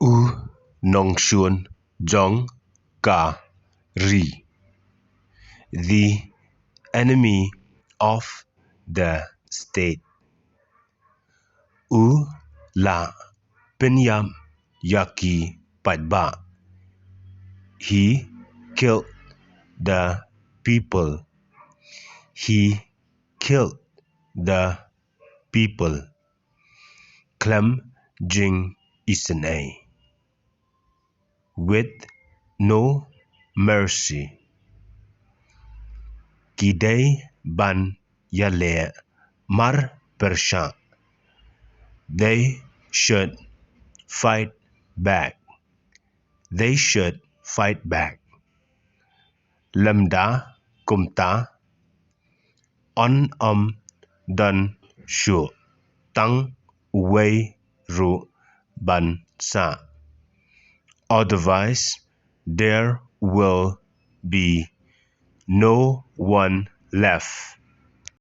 U nongshun jong ri. The enemy of the state. U la penyam yaki padba. He killed the people. He killed the people. Clem jing isnay. With no mercy. Kidai ban yale mar persha. They should fight back. They should fight back. Lamda kumta on dan shu tang wei ru ban sa. Otherwise, there will be no one left